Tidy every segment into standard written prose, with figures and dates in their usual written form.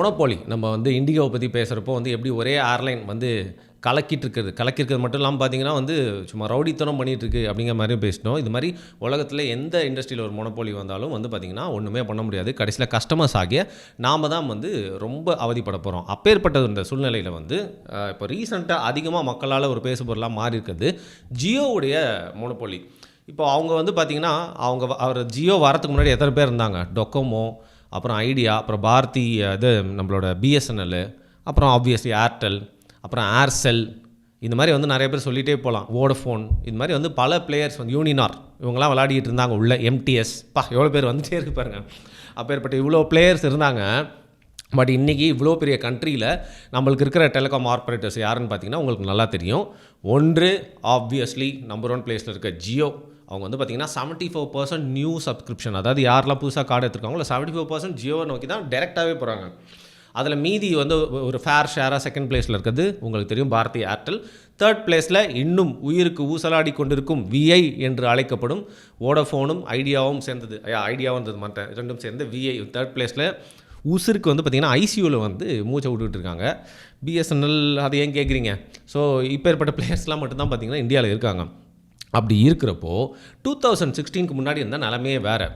Monopoly நம்ம வந்து இண்டிகோவை பற்றி பேசுகிறப்போ வந்து எப்படி ஒரே ஏர்லைன் வந்து கலக்கியிருக்கிறது மட்டும் இல்லாமல் பார்த்தீங்கன்னா வந்து சும்மா ரவுடித்தனம் பண்ணிகிட்ருக்கு அப்படிங்கிற மாதிரியும் பேசினோம். இது மாதிரி உலகத்தில் எந்த இண்டஸ்ட்ரியில் ஒரு மோனோபோலி வந்தாலும் வந்து பார்த்திங்கன்னா ஒன்றுமே பண்ண முடியாது. கடைசியில் கஸ்டமர்ஸ் ஆகிய நாம் தான் வந்து ரொம்ப அவதிப்பட போகிறோம். அப்பேற்பட்ட இந்த சூழ்நிலையில் வந்து இப்போ ரீசெண்டாக அதிகமாக மக்களால் ஒரு பேசுபொருளாக மாறி இருக்கிறது ஜியோவுடைய மோனோபோலி. இப்போ அவங்க வந்து பார்த்திங்கன்னா அவர் ஜியோ வரத்துக்கு முன்னாடி எத்தனை பேர் இருந்தாங்க? டொக்கோமோ, அப்புறம் ஐடியா, அப்புறம் பாரதி, இது நம்மளோட பிஎஸ்என்எல், அப்புறம் ஆப்வியஸ்லி ஏர்டெல், அப்புறம் ஏர்செல், இந்த மாதிரி வந்து நிறைய பேர் சொல்லிகிட்டே போகலாம். வோடஃபோன், இது மாதிரி வந்து பல பிளேயர்ஸ் வந்து யூனினார் இவங்கெல்லாம் விளையாடிட்டு இருந்தாங்க உள்ள. எம்டிஎஸ் எவ்வளோ பேர் வந்துட்டே இருக்கு பாருங்க. அப்பேற்பட்ட இவ்வளோ பிளேயர்ஸ் இருந்தாங்க. பட் இன்றைக்கி இவ்வளோ பெரிய கண்ட்ரியில் நம்மளுக்கு இருக்கிற டெலிகாம் ஆப்ரேட்டர்ஸ் யாருன்னு பார்த்தீங்கன்னா உங்களுக்கு நல்லா தெரியும். ஒன்று ஆப்வியஸ்லி நம்பர் 1 பிளேஸில் இருக்க ஜியோ. அவங்க வந்து பார்த்திங்கன்னா 74% நியூ சப்ஸ்கிரிப்ஷன், அதாவது யாரெல்லாம் புதுசாக கார்டு எடுத்துருக்காங்களோ 74% ஜியோவை நோக்கி தான் டேரெக்டாகவே போகிறாங்க. அதில் மீதி வந்து ஒரு ஃபேர் ஷேராக செகண்ட் பிளேஸில் இருக்கிறது உங்களுக்கு தெரியும் பாரதி ஏர்டெல். தேர்ட் பிளேஸில் இன்னும் உயிருக்கு ஊசலாடி கொண்டிருக்கும் விஐ என்று அழைக்கப்படும் வோடஃபோனும் ஐடியாவும் சேர்ந்தது. ஐடியாவுன்றது மாட்டேன், ரெண்டும் சேர்ந்து விஐ தேர்ட் பிளேஸில். உசுருக்கு வந்து பார்த்திங்கன்னா ஐசியூவில் வந்து மூச்சை விட்டுட்டு இருக்காங்க. பிஎஸ்என்எல் அதை ஏன் கேட்குறீங்க? ஸோ இப்போ ஏற்பட்ட பிளேயர்ஸ்லாம் மட்டும்தான் பார்த்திங்கன்னா இந்தியாவில் இருக்காங்க. அப்படி இருக்கிறப்போ 2016க்கு முன்னாடி இருந்தால் நிலமையே வேறு.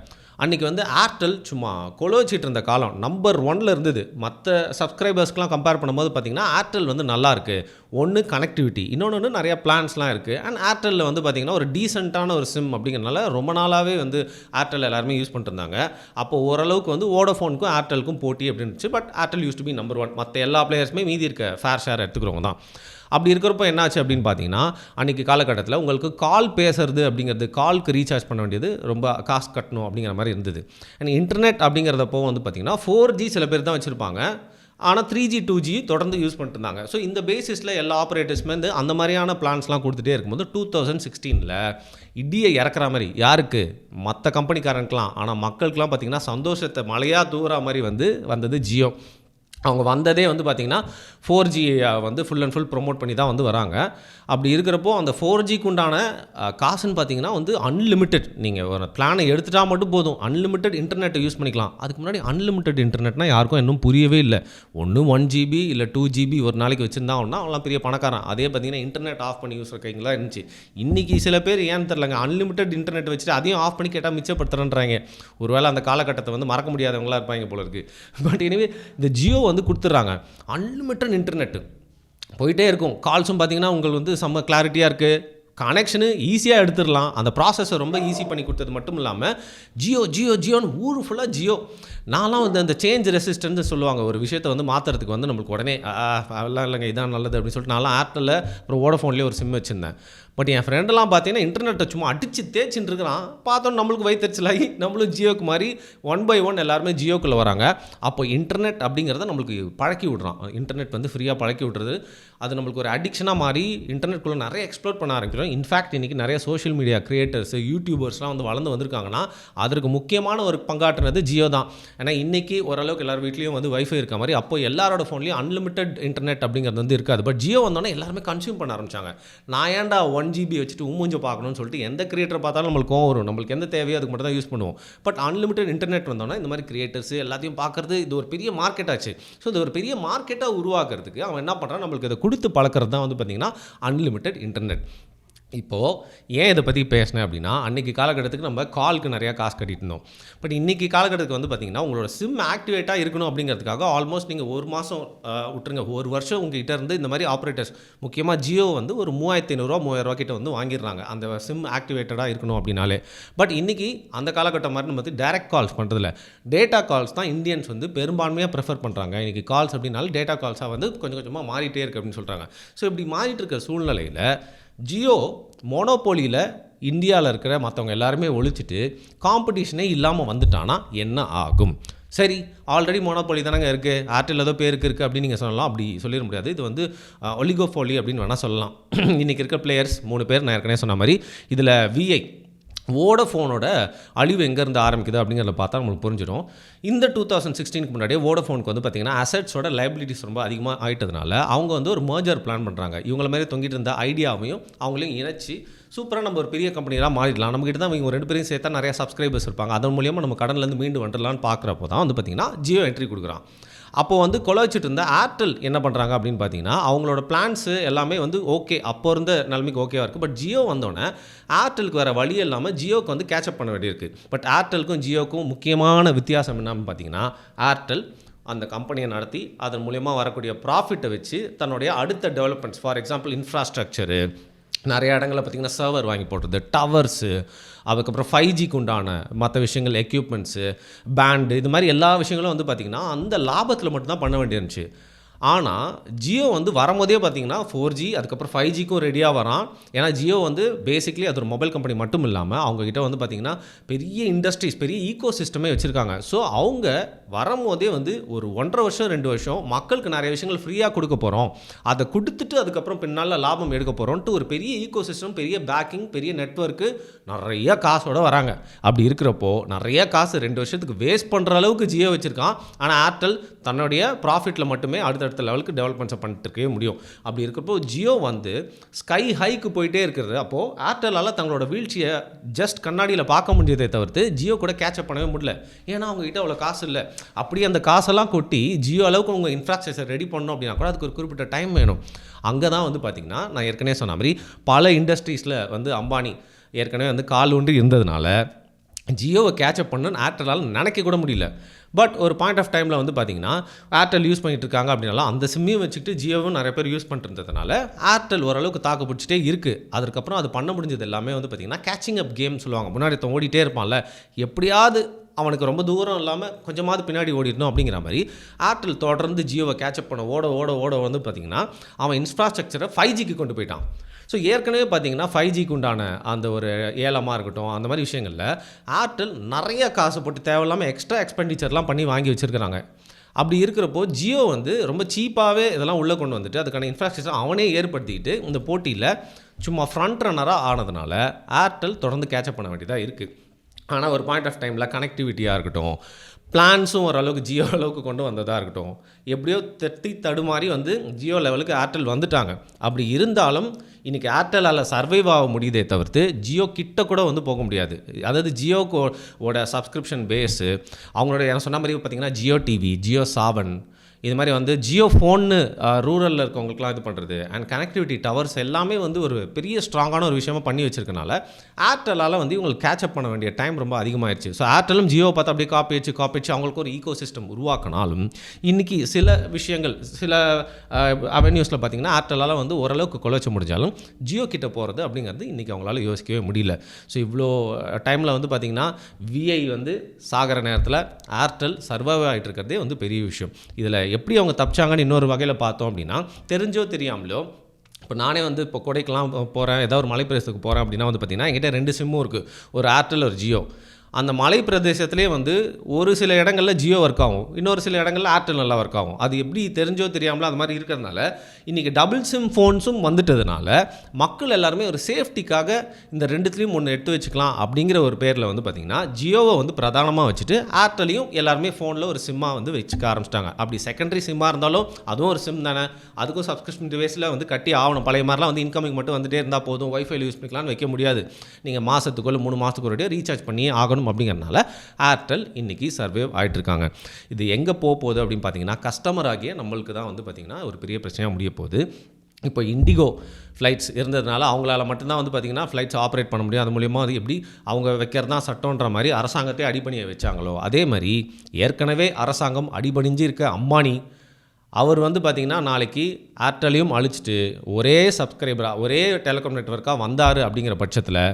அன்றைக்கி வந்து ஏர்டெல் சும்மா கொலோச்சிட்டு இருந்த காலம். நம்பர் 1ல் இருந்தது. மற்ற சப்ஸ்கிரைபர்ஸ்க்கெலாம் கம்பேர் பண்ணும்போது பார்த்திங்கன்னா ஏர்டெல் வந்து நல்லாயிருக்கு. ஒன்று கனெக்டிவிட்டி, இன்னொன்று நிறையா பிளான்ஸ்லாம் இருக்குது. அண்ட் ஏர்டெல்லில் வந்து பார்த்திங்கன்னா ஒரு டீசெண்டான ஒரு சிம் அப்படிங்கிறனால ரொம்ப நாளாகவே வந்து ஏர்டெல் எல்லாருமே யூஸ் பண்ணிட்டு இருந்தாங்க. அப்போ ஓரளவுக்கு வந்து வோடஃபோனுக்கும் ஏர்டெலுக்கும் போட்டி அப்படின்னுச்சு. But Airtel used to be number 1. மற்ற எல்லா பிளேயர்ஸுமே மீதி இருக்க ஃபேர் ஷேர் எடுத்துக்கிறவங்க தான். அப்படி இருக்கிறப்போ என்னாச்சு அப்படின்னு பார்த்தீங்கன்னா அன்றைக்கி காலகட்டத்தில் உங்களுக்கு கால் பேசுறது அப்படிங்கிறது, கால்க்கு ரீசார்ஜ் பண்ண வேண்டியது ரொம்ப காசு கட்டணும் அப்படிங்கிற மாதிரி இருந்தது. அண்ட் இன்டர்நெட் அப்படிங்கிறதப்போ வந்து பார்த்திங்கன்னா 4G சில பேர் தான் வச்சுருப்பாங்க. ஆனால் 3G 2G தொடர்ந்து யூஸ் பண்ணிட்டு இருந்தாங்க. ஸோ இந்த பேசிஸில் எல்லா ஆப்ரேட்டர்ஸுமே வந்து அந்த மாதிரியான பிளான்ஸ்லாம் கொடுத்துட்டே இருக்கும்போது 2016ல் இடியை இறக்குற மாதிரி யாருக்கு? மற்ற கம்பெனிக்காரனுக்கெலாம். ஆனால் மக்களுக்கெலாம் பார்த்திங்கன்னா சந்தோஷத்தை மழையாக தூர மாதிரி வந்தது ஜியோ. அவங்க வந்ததே வந்து பார்த்திங்கன்னா 4G வந்து ஃபுல் அண்ட் ஃபுல் ப்ரொமோட் பண்ணி தான் வந்து வராங்க. அப்படி இருக்கிறப்போ அந்த 4Gக்கு உண்டான காசுன்னு பார்த்திங்கன்னா வந்து அன்லிமிட்டெட். நீங்கள் ஒரு பிளானை எடுத்துட்டால் மட்டும் போதும், அன்லிமிட்டெட் இன்டர்நெட்டை யூஸ் பண்ணிக்கலாம். அதுக்கு முன்னாடி அன்லிமிட்டெட் இன்டர்நெட்னால் யாருக்கும் இன்னும் புரியவே இல்லை. ஒன்று 1GB இல்லை 2GB ஒரு நாளைக்கு வச்சுருந்தா ஒன்றா அவங்களாம் பெரிய பணக்காரன். அதே பார்த்திங்கன்னா இன்டர்நெட் ஆஃப் பண்ணி யூஸ் பண்ணிக்கலாம் இருந்துச்சு. இன்றைக்கி சில பேர் ஏன்னு தெரிலங்க, அன்லிமிட்டெட் இன்டர்நெட் வச்சுட்டு அதையும் ஆஃப் பண்ணி கேட்டால் மிச்சப்படுத்துறேன்றாங்க. ஒருவேளை அந்த காலகட்டத்தை வந்து மறக்க முடியாதவங்களாக இருப்பாங்க போல இருக்குது. பட் எனிவே இந்த ஜியோ வந்து கொடுத்துட்றாங்க அன்லிமிட்டட் இன்டர்நெட்டு போயிட்டே இருக்கும். கால்ஸும் பார்த்திங்கன்னா உங்களுக்கு வந்து செம்ம கிளாரிட்டியாக இருக்குது. கனெக்ஷனு ஈஸியாக எடுத்துடலாம். அந்த ப்ராசஸை ரொம்ப ஈஸி பண்ணி கொடுத்தது மட்டும் இல்லாமல் ஜியோன்னு ஊர் ஃபுல்லாக ஜியோ. நான்லாம் வந்து அந்த சேஞ்ச் ரெசிஸ்டன்ஸ் சொல்லுவாங்க. ஒரு விஷயத்தை வந்து மாற்றுறதுக்கு வந்து நம்மளுக்கு உடனே அதெல்லாம் இல்லைங்க இதான் நல்லது அப்படின்னு சொல்லிட்டு நான்லாம் ஏர்டெல்லில் அப்புறம் வோடஃபோன்லேயே ஒரு சிம் வச்சுருந்தேன். பட் என் ஃப்ரெண்டெல்லாம் பார்த்தீங்கன்னா இன்டர்நெட்டை சும்மா அடித்து தேய்ச்சின்னு இருக்கிறான். பார்த்தோம் நம்மளுக்கு வயிற்றுச்சலாகி நம்மளும் ஜியோக்கு மாதிரி 1 by 1 எல்லாருமே ஜியோக்குள்ளே வராங்க. அப்போ இன்டர்நெட் அப்படிங்கிறத நம்மளுக்கு பழக்கி விட்றான். இன்டர்நெட் வந்து ஃப்ரீயாக பழக்கி விட்றது அது நம்மளுக்கு ஒரு அடிக்ஷனாக மாறி இன்டர்நெட்குள்ளே நிறைய எக்ஸ்ப்ளோர் பண்ண ஆரம்பிக்கிறோம். இன்ஃபேக்ட் இன்றைக்கி நிறைய சோஷியல் மீடியா கிரியேட்டர்ஸ், யூடியூபர்ஸ்லாம் வந்து வளர்ந்து வந்திருக்காங்கன்னா அதற்கு முக்கியமான ஒரு பங்காற்றுனது ஜியோ தான். ஏன்னா இன்றைக்கி ஓரளவுக்கு எல்லார் வீட்லேயும் வந்து வைஃபை இருக்க மாதிரி அப்போ எல்லாரோட ஃபோன்லேயும் அன்லிமிட்டட் இன்டர்நெட் அப்படிங்கிறது வந்து இருக்காது. பட் ஜியோ வந்தோடனே எல்லாருமே கன்சியூம் பண்ண ஆரம்பித்தாங்க. நான் ஏன்டா 1GB வச்சுட்டு மூஞ்ச பார்க்கணும்னு சொல்லிட்டு எந்த கிரியேட்டர் பார்த்தாலும் நம்மளுக்கு கோவம் வரும். நம்மளுக்கு எந்த தேவையோ அதுக்கு மட்டும் தான் யூஸ் பண்ணுவோம். பட் அன்லிமிட்டட் இன்டர்நெட் வந்தோன்னா இந்த மாதிரி கிரியேட்டர்ஸ் எல்லாத்தையும் பார்க்குறது இது ஒரு பெரிய மார்க்கெட் ஆச்சு. ஸோ இது ஒரு பெரிய மார்க்கெட்டாக உருவாக்குறதுக்கு அவன் என்ன பண்ணுறான், நம்மளுக்கு இதை கொடுத்து பழக்கிறது தான் வந்து பார்த்திங்கன்னா அன்லிமிட்டட் இன்டர்நெட். இப்போது ஏன் இதை பற்றி பேசினேன் அப்படின்னா அன்றைக்கி காலகட்டத்துக்கு நம்ம காலுக்கு நிறையா காசு கட்டிட்டு இருந்தோம். பட் இன்றைக்கி காலகட்டத்துக்கு வந்து பார்த்திங்கன்னா உங்களோட சிம் ஆக்டிவேட்டாக இருக்கணும் அப்படிங்கிறதுக்காக ஆல்மோஸ்ட் நீங்கள் ஒரு மாதம் விட்டுருங்க, ஒரு வருஷம் உங்ககிட்ட இருந்து இந்த மாதிரி ஆப்ரேட்டர்ஸ் முக்கியமாக ஜியோ வந்து ஒரு 3500 3000 கிட்ட வந்து வாங்கிடுறாங்க அந்த சிம் ஆக்டிவேட்டடாக இருக்கணும் அப்படின்னாலே. பட் இன்றைக்கி அந்த காலகட்டம் மாதிரி நம்ம வந்து டைரக்ட் கால்ஸ் பண்ணுறதில்ல, டேட்டா கால்ஸ் தான் இந்தியன்ஸ் வந்து பெரும்பான்மையாக ப்ரிஃபர் பண்ணுறாங்க. இன்றைக்கி கால்ஸ் அப்படின்னாலும் டேட்டா கால்ஸாக வந்து கொஞ்சம் கொஞ்சமாக மாறிட்டே இருக்குது அப்படின்னு சொல்கிறாங்க. ஸோ இப்படி மாறிட்டு இருக்க சூழ்நிலையில் ஜியோ மோனோபோலியில் இந்தியாவில் இருக்கிற மற்றவங்க எல்லாருமே ஒழிச்சிட்டு காம்படிஷனே இல்லாமல் வந்துட்டானா என்ன ஆகும்? சரி, ஆல்ரெடி மோனோபோலி தானங்க இருக்குது, ஏர்டெல் ஏதோ பேருக்கு இருக்குது அப்படின்னு நீங்கள் சொல்லலாம். அப்படி சொல்லிட முடியாது. இது வந்து ஒலிகோபோலி அப்படின்னு வேணால் சொல்லலாம். இன்றைக்கி இருக்க பிளேயர்ஸ் 3 பேர் நான் ஏற்கனவே சொன்ன மாதிரி இதில் விஐ வோடஃபோனோட அழிவு எங்கேருந்து ஆரம்பிக்குது அப்படிங்கிறத பார்த்தா நம்மளுக்கு புரிஞ்சிடும். இந்த 2016க்கு முன்னாடியே வோடஃபோனுக்கு வந்து பார்த்திங்கன்னா அசெட்ஸோட லைபிலிட்டிஸ் ரொம்ப அதிகமாக ஆகிட்டதுனால அவங்க வந்து ஒரு மர்ஜர் பிளான் பண்ணுறாங்க. இவங்கள மாதிரி தொங்கிட்டு இருந்த ஐடியாவையும் அவங்களையும் இணைச்சி சூப்பராக நம்ம ஒரு பெரிய கம்பெனியாக மாறிடலாம். நம்மகிட்ட தான் இவங்க 2 பேரையும் சேர்த்தா நிறையா சப்ஸ்கிரைபர்ஸ் இருப்பாங்க, அதன் மூலியமாக நம்ம கடன்லேருந்து மீண்டு வந்துடலான்னு பார்க்குறப்போ தான் வந்து பார்த்திங்கன்னா ஜியோ என்ட்ரி கொடுக்குறான். அப்போது வந்து கொலை வச்சுட்டு இருந்த ஏர்டெல் என்ன பண்ணுறாங்க அப்படின்னு பார்த்தீங்கன்னா, அவங்களோட பிளான்ஸு எல்லாமே வந்து ஓகே, அப்போ இருந்த நிலைமைக்கு ஓகேவா இருக்குது. பட் ஜியோ வந்தோடனே ஏர்டெலுக்கு வேறு வழி இல்லாமல் ஜியோக்கு வந்து கேட்சப் பண்ண வேண்டியிருக்கு. பட் ஏர்டெலுக்கும் ஜியோக்கும் முக்கியமான வித்தியாசம் என்னன்னு பார்த்தீங்கன்னா, ஏர்டெல் அந்த கம்பெனியை நடத்தி அதன் மூலயமா வரக்கூடிய ப்ராஃபிட்டை வச்சு தன்னுடைய அடுத்த டெவலப்மெண்ட்ஸ், ஃபார் எக்ஸாம்பிள் இன்ஃப்ராஸ்ட்ரக்சரு, நிறைய இடங்களில் பார்த்திங்கன்னா சர்வர் வாங்கி போடுறது, டவர்ஸு, அதுக்கப்புறம் 5Gக்கு உண்டான மற்ற விஷயங்கள், எக்யூப்மெண்ட்ஸு, பேண்டு, இது மாதிரி எல்லா விஷயங்களும் வந்து பார்த்திங்கன்னா அந்த லாபத்தில் மட்டும்தான் பண்ண வேண்டியிருந்துச்சு. ஆனால் ஜியோ வந்து வரும்போதே பார்த்தீங்கன்னா 4G அதுக்கப்புறம் 5Gக்கும் ரெடியாக வரான். ஏன்னா ஜியோ வந்து பேசிக்லி அது ஒரு மொபைல் கம்பெனி மட்டும் இல்லாமல் அவங்கக்கிட்ட வந்து பார்த்திங்கன்னா பெரிய இண்டஸ்ட்ரீஸ், பெரிய ஈகோ சிஸ்டமே வச்சுருக்காங்க. ஸோ அவங்க வரும்போதே வந்து ஒரு 1.5 வருஷம் 2 வருஷம் மக்களுக்கு நிறைய விஷயங்கள் ஃப்ரீயாக கொடுக்க போகிறோம், அதை கொடுத்துட்டு அதுக்கப்புறம் பின்னால் லாபம் எடுக்க போகிறோன்ட்டு ஒரு பெரிய ஈகோ சிஸ்டம், பெரிய பேக்கிங், பெரிய நெட்வொர்க்கு, நிறைய காசோடு வராங்க. அப்படி இருக்கிறப்போ நிறைய காசு 2 வருஷத்துக்கு வேஸ்ட் பண்ணுற அளவுக்கு ஜியோ வச்சுருக்கான். ஆனால் ஏர்டெல் தன்னுடைய ப்ராஃபிட்டில் மட்டுமே அடுத்த லெவலுக்கு டெவலப்மெண்ட்ஸை பண்ணிட்டு இருக்கவே முடியும். அப்படி இருக்கிறப்போ ஜியோ வந்து ஸ்கை ஹைக்கு போயிட்டே இருக்கிறது. அப்போது ஏர்டெல்லால் தங்களோட வீழ்ச்சியை ஜஸ்ட் கண்ணாடியில் பார்க்க முடியதே தவிர்த்து ஜியோ கூட கேட்சப் பண்ணவே முடியல. ஏன்னா அவங்ககிட்ட அவ்வளோ காசு இல்லை. அப்படி அந்த காசெல்லாம் கொட்டி ஜியோ அளவுக்கு உங்கள் இன்ஃப்ராஸ்ட்ரக்சர் ரெடி பண்ணணும் அப்படின்னா கூட அதுக்கு ஒரு குறிப்பிட்ட டைம் வேணும். அங்கே தான் வந்து பார்த்திங்கன்னா நான் ஏற்கனவே சொன்ன மாதிரி பல இண்டஸ்ட்ரீஸில் வந்து அம்பானி ஏற்கனவே வந்து கால் ஒன்று இருந்ததுனால ஜியோவை கேட்சப் பண்ணணும்னு ஏர்டெல்லால் நினைக்க கூட முடியல. பட் ஒரு பாயிண்ட் ஆஃப் டைமில் வந்து பார்த்திங்கன்னா ஏர்டெல் யூஸ் பண்ணிகிட்டு இருக்காங்க அப்படின்னாலும் அந்த சிம்மையும் வச்சுக்கிட்டு ஜியோவும் நிறைய பேர் யூஸ் பண்ணிட்டு இருந்ததுனால ஏர்டெல் ஓரளவுக்கு தாக்கு பிடிச்சிட்டே இருக்குது. அதுக்கப்புறம் அது பண்ண முடிஞ்சது எல்லாமே வந்து பார்த்திங்கன்னா கேச்சிங் அப் கேம் சொல்லுவாங்க. முன்னாடி ஓடிட்டே இருப்பான்ல, எப்படியாவது அவனுக்கு ரொம்ப தூரம் இல்லாமல் கொஞ்சமாவது பின்னாடி ஓடிடணும் அப்படிங்கிற மாதிரி ஏர்டெல் தொடர்ந்து ஜியோவை கேட்சப் பண்ண ஓட வந்து பார்த்திங்கன்னா அவன் இன்ஃப்ராஸ்ட்ரக்சரை 5Gக்கு கொண்டு போயிட்டான். ஸோ ஏற்கனவே பார்த்தீங்கன்னா 5Gக்கு உண்டான அந்த ஒரு ஏலமாக இருக்கட்டும், அந்த மாதிரி விஷயங்களில் ஏர்டெல் நிறைய காசு போட்டு தேவையில்லாமல் எக்ஸ்ட்ரா எக்ஸ்பெண்டிச்சர்லாம் பண்ணி வாங்கி வச்சுருக்கிறாங்க. அப்படி இருக்கிறப்போ ஜியோ வந்து ரொம்ப சீப்பாகவே இதெல்லாம் உள்ளே கொண்டு வந்துட்டு அதுக்கான இன்ஃப்ராஸ்ட்ரக்சர் அவனே ஏற்படுத்திக்கிட்டு இந்த போட்டியில் சும்மா ஃப்ரண்ட் ரன்னராக ஆனதுனால ஏர்டெல் தொடர்ந்து கேட்சப் பண்ண வேண்டியதாக இருக்குது. ஆனால் ஒரு பாயிண்ட் ஆஃப் டைமில் கனெக்டிவிட்டியாக இருக்கட்டும், பிளான்ஸும் ஓரளவுக்கு ஜியோ அளவுக்கு கொண்டு வந்ததாக இருக்கட்டும், எப்படியோ தடுமாறி வந்து ஜியோ லெவலுக்கு ஏர்டெல் வந்துட்டாங்க. அப்படி இருந்தாலும் இன்றைக்கி ஏர்டெல்லால் சர்வைவ் ஆக முடியுதே தவிர்த்து ஜியோ கிட்ட கூட வந்து போக முடியாது. அதாவது ஜியோக்கோட சப்ஸ்கிரிப்ஷன் பேஸு, அவங்களோட என்ன சொன்ன மாதிரி பார்த்திங்கன்னா ஜியோ டிவி, ஜியோ சாவன், இது மாதிரி வந்து ஜியோ ஃபோன்னு ரூரலில் இருக்கவங்களுக்குலாம் இது பண்ணுறது, அண்ட் கனெக்டிவிட்டி டவர்ஸ் எல்லாமே வந்து ஒரு பெரிய ஸ்ட்ராங்கான ஒரு விஷயமாக பண்ணி வச்சிருக்கனால ஏர்டெல்லால் வந்து இவங்களுக்கு கேட்சப் பண்ண வேண்டிய டைம் ரொம்ப அதிகமாகிடுச்சு. ஸோ ஏர்டெல்லும் ஜியோ பார்த்து அப்படியே காப்பி வச்சு அவங்களுக்கு ஒரு ஈகோ சிஸ்டம் உருவாக்கினாலும் இன்றைக்கி சில விஷயங்கள், சில அவென்யூஸில் பார்த்திங்கன்னா ஏர்டெல்லால் வந்து ஓரளவுக்கு கொலைச்ச முடிஞ்சாலும் ஜியோ கிட்ட போகிறது அப்படிங்கிறது இன்றைக்கி அவங்களால யோசிக்கவே முடியல. ஸோ இவ்வளோ டைமில் வந்து பார்த்திங்கன்னா விஐ வந்து சாகிற நேரத்தில் ஏர்டெல் சர்வைவ் ஆகிட்டு இருக்கிறதே வந்து பெரிய விஷயம். இதில் எப்படி அவங்க தப்பிச்சாங்கன்னு இன்னொரு வகையில் பார்த்தோம் அப்படின்னா, தெரிஞ்சோ தெரியாமலோ இப்போ நானே வந்து இப்போ கொடைக்கெல்லாம் போகிறேன், ஏதாவது ஒரு மலை பிரதேசத்துக்கு போகிறேன் அப்படின்னா வந்து பார்த்திங்கன்னா என்கிட்ட 2 சிம்மும் இருக்குது, ஒரு ஏர்டெல் ஒரு ஜியோ. அந்த மலை பிரதேசத்துலேயே வந்து ஒரு சில இடங்களில் ஜியோ ஒர்க் ஆகும், இன்னொரு சில இடங்களில் ஏர்டெல் நல்லா ஒர்க் ஆகும். அது எப்படி தெரிஞ்சோ தெரியாமலோ அது மாதிரி இருக்கிறதுனால இன்றைக்கி டபுள் சிம் ஃபோன்ஸும் வந்துட்டதுனால மக்கள் எல்லாருமே ஒரு சேஃப்டிக்காக இந்த 2த்துலேயும் ஒன்று எடுத்து வச்சுக்கலாம் அப்படிங்கிற ஒரு பேரில் வந்து பார்த்திங்கன்னா ஜியோவை வந்து பிரதானமாக வச்சுட்டு ஏர்டெல்லையும் எல்லாருமே ஃபோனில் ஒரு சிம்மாக வந்து வச்சுக்க ஆரம்பிச்சிட்டாங்க. அப்படி செகண்டரி சிம்மாக இருந்தாலும் அதுவும் ஒரு சிம் தானே, அதுக்கும் சப்ஸ்கிரிப்ஷன் டிவைஸில் வந்து கட்டி ஆகணும். பழைய மாதிரிலாம் வந்து இன்கமிங் மட்டும் வந்துகிட்டே இருந்தால் போதும், வைஃபைல யூஸ் பண்ணிக்கலாம்னு வைக்க முடியாது. நீங்கள் மாதத்துக்குள்ள 3 மாதத்துக்கு ஒரு ரீசார்ஜ் பண்ணி ஆகணும் அப்படிங்கிறனால ஏர்டெல் இன்றைக்கி சர்வைவ் ஆகிட்டுருக்காங்க. இது எங்கே போகுது அப்படின்னு பார்த்தீங்கன்னா கஸ்டமர் ஆகிய நம்மளுக்கு தான் வந்து பார்த்திங்கன்னா ஒரு பெரிய பிரச்சனையாக முடிய போகுது. இப்போ இண்டிகோ ஃப்ளைட்ஸ் இருந்ததுனால அவங்களால மட்டும்தான் வந்து பார்த்திங்கன்னா ஃப்ளைட்ஸ் ஆப்ரேட் பண்ண முடியும். அது மூலிமா அது எப்படி அவங்க வைக்கிறது தான் சட்டன்ற மாதிரி அரசாங்கத்தை அடிபணிய வச்சாங்களோ அதே மாதிரி ஏற்கனவே அரசாங்கம் அடிபணிஞ்சு இருக்க அம்பானி அவர் வந்து பார்த்திங்கன்னா நாளைக்கு ஏர்டெல்லையும் அழிச்சிட்டு ஒரே சப்ஸ்கிரைபராக ஒரே டெலிகாம் நெட்வொர்க்காக வந்தார் அப்படிங்கிற பட்சத்தில்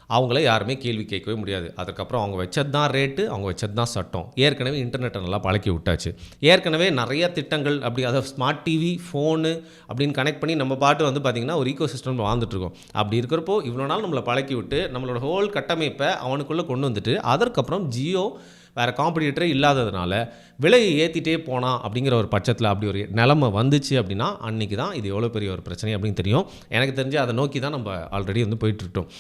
அவங்கள யாருமே கேள்வி கேட்கவே முடியாது. அதுக்கப்புறம் அவங்க வச்சது தான் ரேட்டு, அவங்க வச்சது தான் சட்டம். ஏற்கனவே இன்டர்நெட்டை நல்லா பழக்கி விட்டாச்சு. ஏற்கனவே நிறைய திட்டங்கள் அப்படி அதாவது ஸ்மார்ட் டிவி, ஃபோனு அப்படின்னு கனெக்ட் பண்ணி நம்ம பாட்டு வந்து பார்த்திங்கன்னா ஒரு ஈகோ சிஸ்டம் வாழ்ந்துட்டுருக்கோம். அப்படி இருக்கிறப்போ இவ்வளோ நாள் நம்மளை பழக்கி விட்டு நம்மளோட ஹோல் கட்டமைப்பை அவனுக்குள்ளே கொண்டு வந்துட்டு அதற்கப்புறம் ஜியோ வேறு காம்படிட்டரே இல்லாததுனால விலையை ஏற்றிட்டே போனால் அப்படிங்கிற ஒரு பட்சத்தில் அப்படி ஒரு நிலைமை வந்துச்சு அப்படின்னா அன்றைக்கி தான் இது எவ்வளோ பெரிய ஒரு பிரச்சனை அப்படின்னு தெரியும். எனக்கு தெரிஞ்சு அதை நோக்கி தான் நம்ம ஆல்ரெடி வந்து போயிட்டுருக்கோம்.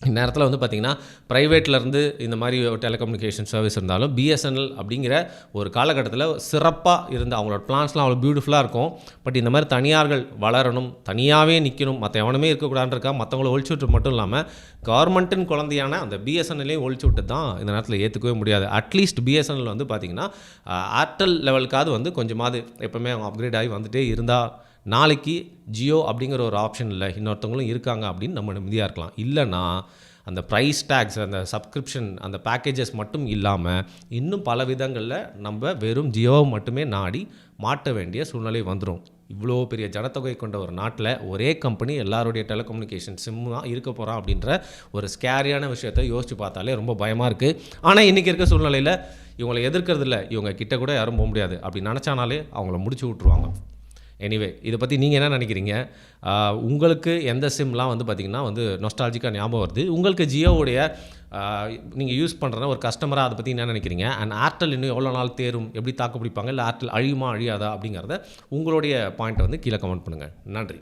இந்நேரத்தில் வந்து பார்த்திங்கன்னா ப்ரைவேட்லேருந்து இந்த மாதிரி டெலிகம்யூனிகேஷன் சர்வீஸ் இருந்தாலும் பிஎஸ்என்எல் அப்படிங்கிற ஒரு காலகட்டத்தில் சிறப்பாக இருந்த அவங்களோட பிளான்ஸ்லாம் அவ்வளோ பியூட்டிஃபுல்லாக இருக்கும். பட் இந்த மாதிரி தனியார்கள் வளரணும், தனியாகவே நிற்கணும், மற்ற எவனுமே இருக்கக்கூடாதுன்றக்கா மற்றவங்கள ஒழிச்சு விட்டு மட்டும் இல்லாமல் கவர்மெண்ட்டின் குழந்தையான அந்த பிஎஸ்என்எல்லையும் ஒழிச்சு விட்டு தான் இந்த நேரத்தில் ஏற்றுக்கவே முடியாது. அட்லீஸ்ட் பிஎஸ்என்எல் வந்து பார்த்திங்கன்னா ஏர்டெல் லெவலுக்காவது வந்து கொஞ்சமாவது எப்போவுமே அவங்க அப்கிரேட் ஆகி வந்துகிட்டே இருந்தால் நாளைக்கு ஜியோ அப்படிங்கிற ஒரு ஆப்ஷன் இல்லை, இன்னொருத்தவங்களும் இருக்காங்க அப்படின்னு நம்ம நிம்மதியாக இருக்கலாம். இல்லைன்னா அந்த ப்ரைஸ் டேக்ஸ், அந்த சப்ஸ்கிரிப்ஷன், அந்த பேக்கேஜஸ் மட்டும் இல்லாமல் இன்னும் பல விதங்களில் நம்ம வெறும் ஜியோவை மட்டுமே நாடி மாட்ட வேண்டிய சூழ்நிலை வந்துடும். இவ்வளோ பெரிய ஜனத்தொகை கொண்ட ஒரு நாட்டில் ஒரே கம்பெனி எல்லாருடைய டெலிகம்யூனிகேஷன் சிம்மாக இருக்க போகிறான் அப்படின்ற ஒரு ஸ்கேரியான விஷயத்தை யோசித்து பார்த்தாலே ரொம்ப பயமாக இருக்குது. ஆனால் இன்றைக்கி இருக்க சூழ்நிலையில் இவங்களை எதிர்க்கிறதில்ல, இவங்க கிட்ட கூட யாரும் போக முடியாது. அப்படி நினச்சானாலே அவங்கள முடிச்சு விட்ருவாங்க. எனிவே இதை பற்றி நீங்கள் என்ன நினைக்கிறீங்க? உங்களுக்கு எந்த சிம்லாம் வந்து பார்த்திங்கன்னா வந்து நொஸ்டாலஜிக்காக ஞாபகம் வருது? உங்களுக்கு ஜியோவுடைய நீங்கள் யூஸ் பண்ணுற ஒரு கஸ்டமராக அதை பற்றி என்ன நினைக்கிறீங்க? அண்ட் ஏர்டெல் இன்னும் எவ்வளோ நாள் தேரும், எப்படி தாக்கு பிடிப்பாங்க, இல்லை ஏர்டெல் அழியுமா அழியாதா அப்படிங்கிறத உங்களுடைய பாயிண்ட்டை வந்து கீழே கமெண்ட் பண்ணுங்கள். நன்றி.